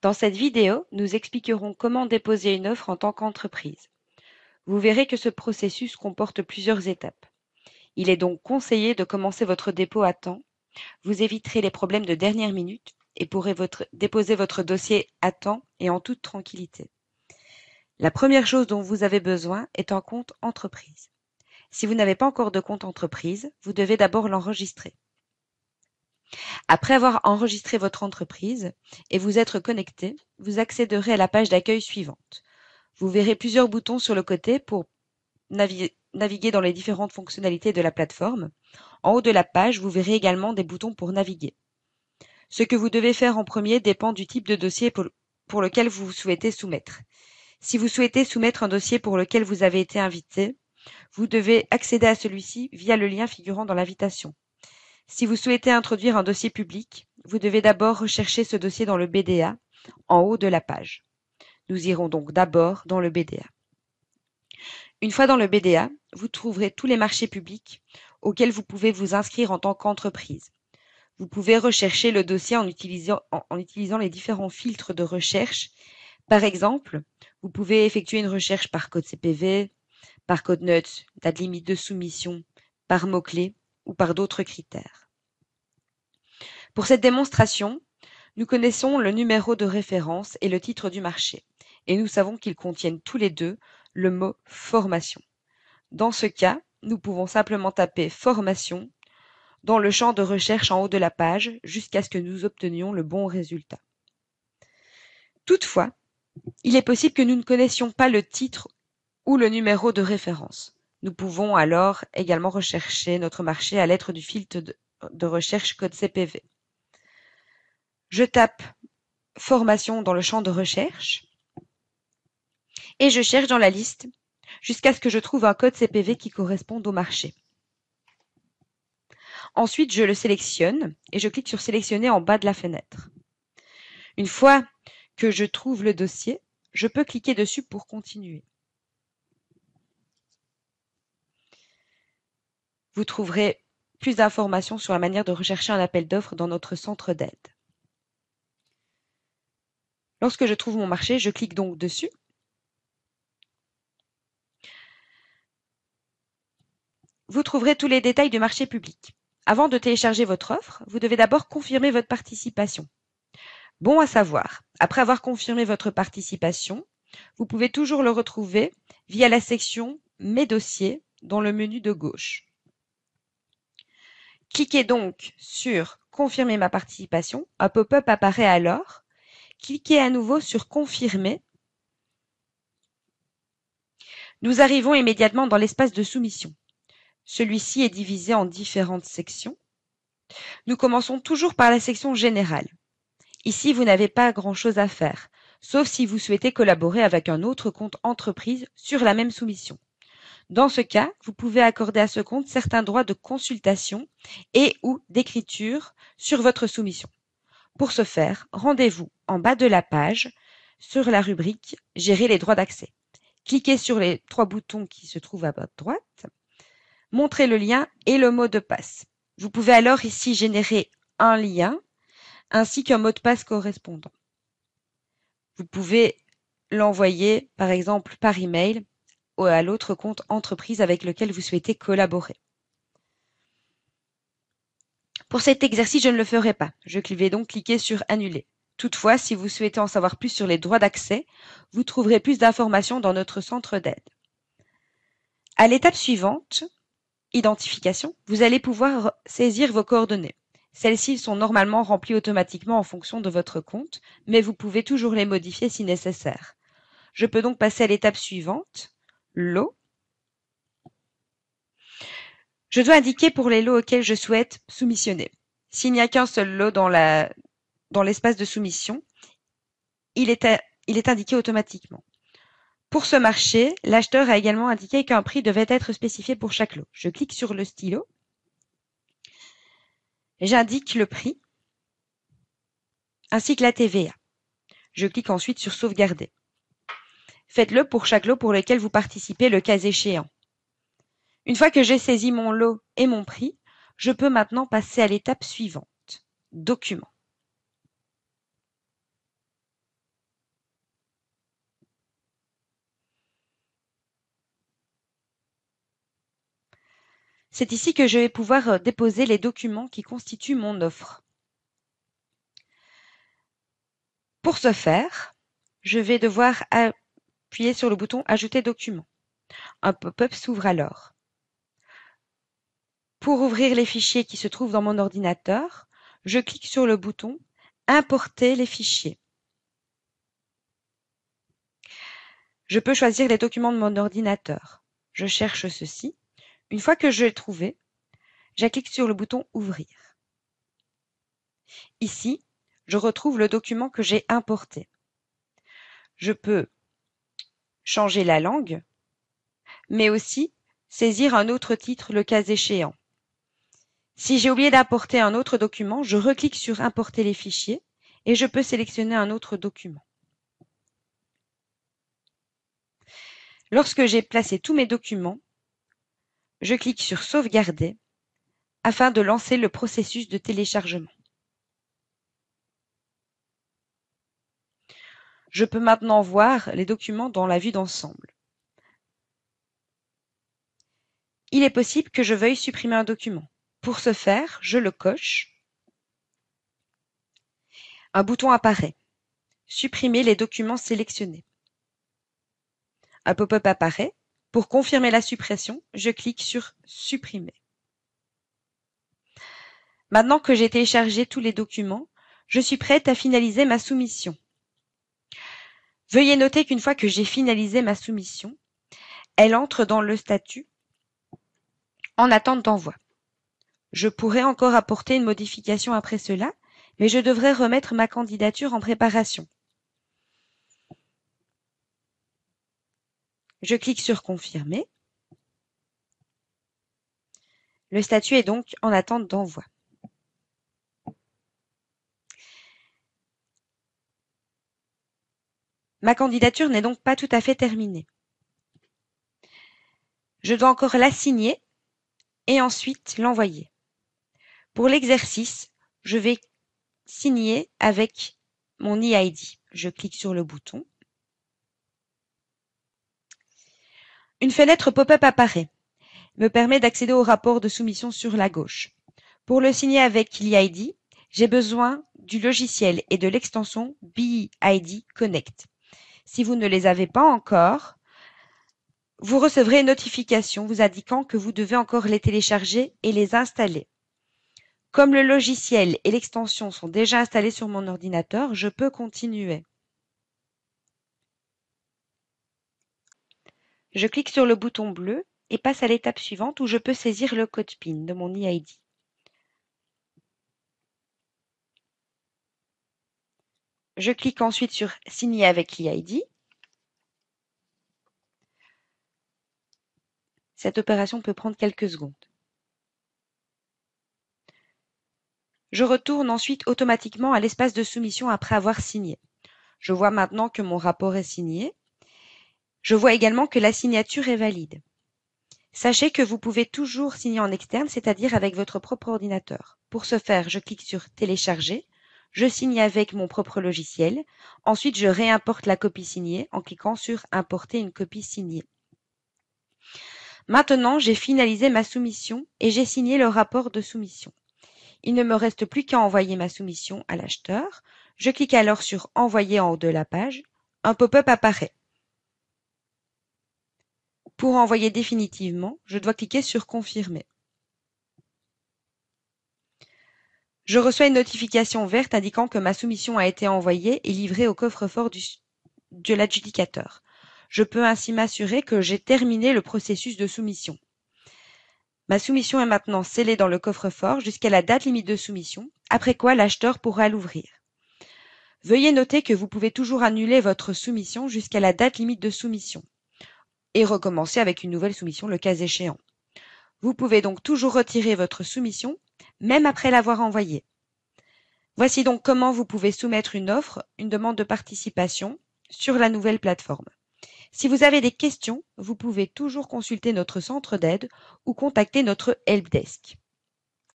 Dans cette vidéo, nous expliquerons comment déposer une offre en tant qu'entreprise. Vous verrez que ce processus comporte plusieurs étapes. Il est donc conseillé de commencer votre dépôt à temps. Vous éviterez les problèmes de dernière minute et pourrez déposer votre dossier à temps et en toute tranquillité. La première chose dont vous avez besoin est un compte entreprise. Si vous n'avez pas encore de compte entreprise, vous devez d'abord l'enregistrer. Après avoir enregistré votre entreprise et vous être connecté, vous accéderez à la page d'accueil suivante. Vous verrez plusieurs boutons sur le côté pour naviguer dans les différentes fonctionnalités de la plateforme. En haut de la page, vous verrez également des boutons pour naviguer. Ce que vous devez faire en premier dépend du type de dossier pour lequel vous souhaitez soumettre. Si vous souhaitez soumettre un dossier pour lequel vous avez été invité, vous devez accéder à celui-ci via le lien figurant dans l'invitation. Si vous souhaitez introduire un dossier public, vous devez d'abord rechercher ce dossier dans le BDA, en haut de la page. Nous irons donc d'abord dans le BDA. Une fois dans le BDA, vous trouverez tous les marchés publics auxquels vous pouvez vous inscrire en tant qu'entreprise. Vous pouvez rechercher le dossier en utilisant les différents filtres de recherche. Par exemple, vous pouvez effectuer une recherche par code CPV, par code NUTS, date limite de soumission, par mots-clés ou par d'autres critères. Pour cette démonstration, nous connaissons le numéro de référence et le titre du marché, et nous savons qu'ils contiennent tous les deux le mot « formation ». Dans ce cas, nous pouvons simplement taper « formation » dans le champ de recherche en haut de la page jusqu'à ce que nous obtenions le bon résultat. Toutefois, il est possible que nous ne connaissions pas le titre ou le numéro de référence. Nous pouvons alors également rechercher notre marché à l'aide du filtre de recherche code CPV. Je tape « formation » dans le champ de recherche et je cherche dans la liste jusqu'à ce que je trouve un code CPV qui corresponde au marché. Ensuite, je le sélectionne et je clique sur « Sélectionner » en bas de la fenêtre. Une fois que je trouve le dossier, je peux cliquer dessus pour continuer. Vous trouverez plus d'informations sur la manière de rechercher un appel d'offres dans notre centre d'aide. Lorsque je trouve mon marché, je clique donc dessus. Vous trouverez tous les détails du marché public. Avant de télécharger votre offre, vous devez d'abord confirmer votre participation. Bon à savoir, après avoir confirmé votre participation, vous pouvez toujours le retrouver via la section « Mes dossiers » dans le menu de gauche. Cliquez donc sur « Confirmer ma participation ». Un pop-up apparaît alors. Cliquez à nouveau sur « Confirmer ». Nous arrivons immédiatement dans l'espace de soumission. Celui-ci est divisé en différentes sections. Nous commençons toujours par la section générale. Ici, vous n'avez pas grand-chose à faire, sauf si vous souhaitez collaborer avec un autre compte entreprise sur la même soumission. Dans ce cas, vous pouvez accorder à ce compte certains droits de consultation et ou d'écriture sur votre soumission. Pour ce faire, rendez-vous en bas de la page sur la rubrique « Gérer les droits d'accès ». Cliquez sur les trois boutons qui se trouvent à votre droite. Montrez le lien et le mot de passe. Vous pouvez alors ici générer un lien ainsi qu'un mot de passe correspondant. Vous pouvez l'envoyer par exemple par email ou à l'autre compte entreprise avec lequel vous souhaitez collaborer. Pour cet exercice, je ne le ferai pas. Je vais donc cliquer sur Annuler. Toutefois, si vous souhaitez en savoir plus sur les droits d'accès, vous trouverez plus d'informations dans notre centre d'aide. À l'étape suivante, Identification, vous allez pouvoir saisir vos coordonnées. Celles-ci sont normalement remplies automatiquement en fonction de votre compte, mais vous pouvez toujours les modifier si nécessaire. Je peux donc passer à l'étape suivante, lot. Je dois indiquer pour les lots auxquels je souhaite soumissionner. S'il n'y a qu'un seul lot dans l'espace de soumission, il est indiqué automatiquement. Pour ce marché, l'acheteur a également indiqué qu'un prix devait être spécifié pour chaque lot. Je clique sur le stylo. J'indique le prix ainsi que la TVA. Je clique ensuite sur Sauvegarder. Faites-le pour chaque lot pour lequel vous participez le cas échéant. Une fois que j'ai saisi mon lot et mon prix, je peux maintenant passer à l'étape suivante. Document. c'est ici que je vais pouvoir déposer les documents qui constituent mon offre. Pour ce faire, je vais devoir appuyer sur le bouton « Ajouter document ». Un pop-up s'ouvre alors. Pour ouvrir les fichiers qui se trouvent dans mon ordinateur, je clique sur le bouton « Importer les fichiers ». Je peux choisir les documents de mon ordinateur. Je cherche ceci. Une fois que je l'ai trouvé, je clique sur le bouton « Ouvrir ». Ici, je retrouve le document que j'ai importé. Je peux changer la langue, mais aussi saisir un autre titre le cas échéant. Si j'ai oublié d'importer un autre document, je reclique sur « Importer les fichiers » et je peux sélectionner un autre document. Lorsque j'ai placé tous mes documents, je clique sur « Sauvegarder » afin de lancer le processus de téléchargement. Je peux maintenant voir les documents dans la vue d'ensemble. Il est possible que je veuille supprimer un document. Pour ce faire, je le coche. Un bouton apparaît. Supprimer les documents sélectionnés. Un pop-up apparaît. Pour confirmer la suppression, je clique sur « Supprimer ». Maintenant que j'ai téléchargé tous les documents, je suis prête à finaliser ma soumission. Veuillez noter qu'une fois que j'ai finalisé ma soumission, elle entre dans le statut « En attente d'envoi ». Je pourrais encore apporter une modification après cela, mais je devrais remettre ma candidature en préparation. Je clique sur « Confirmer ». Le statut est donc en attente d'envoi. Ma candidature n'est donc pas tout à fait terminée. Je dois encore la signer et ensuite l'envoyer. Pour l'exercice, je vais signer avec mon e-ID. Je clique sur le bouton. Une fenêtre pop-up apparaît, me permet d'accéder au rapport de soumission sur la gauche. Pour le signer avec l'e-ID, j'ai besoin du logiciel et de l'extension BeID Connect. Si vous ne les avez pas encore, vous recevrez une notification vous indiquant que vous devez encore les télécharger et les installer. Comme le logiciel et l'extension sont déjà installés sur mon ordinateur, je peux continuer. Je clique sur le bouton bleu et passe à l'étape suivante où je peux saisir le code PIN de mon e-ID. Je clique ensuite sur « Signer avec l'e-ID ». Cette opération peut prendre quelques secondes. Je retourne ensuite automatiquement à l'espace de soumission après avoir signé. Je vois maintenant que mon rapport est signé. Je vois également que la signature est valide. Sachez que vous pouvez toujours signer en externe, c'est-à-dire avec votre propre ordinateur. Pour ce faire, je clique sur « Télécharger ». Je signe avec mon propre logiciel. Ensuite, je réimporte la copie signée en cliquant sur « Importer une copie signée ». Maintenant, j'ai finalisé ma soumission et j'ai signé le rapport de soumission. Il ne me reste plus qu'à envoyer ma soumission à l'acheteur. Je clique alors sur « Envoyer » en haut de la page. Un pop-up apparaît. Pour envoyer définitivement, je dois cliquer sur « Confirmer ». Je reçois une notification verte indiquant que ma soumission a été envoyée et livrée au coffre-fort de l'adjudicateur. Je peux ainsi m'assurer que j'ai terminé le processus de soumission. Ma soumission est maintenant scellée dans le coffre-fort jusqu'à la date limite de soumission, après quoi l'acheteur pourra l'ouvrir. Veuillez noter que vous pouvez toujours annuler votre soumission jusqu'à la date limite de soumission et recommencer avec une nouvelle soumission le cas échéant. Vous pouvez donc toujours retirer votre soumission, même après l'avoir envoyée. Voici donc comment vous pouvez soumettre une offre, une demande de participation sur la nouvelle plateforme. Si vous avez des questions, vous pouvez toujours consulter notre centre d'aide ou contacter notre helpdesk.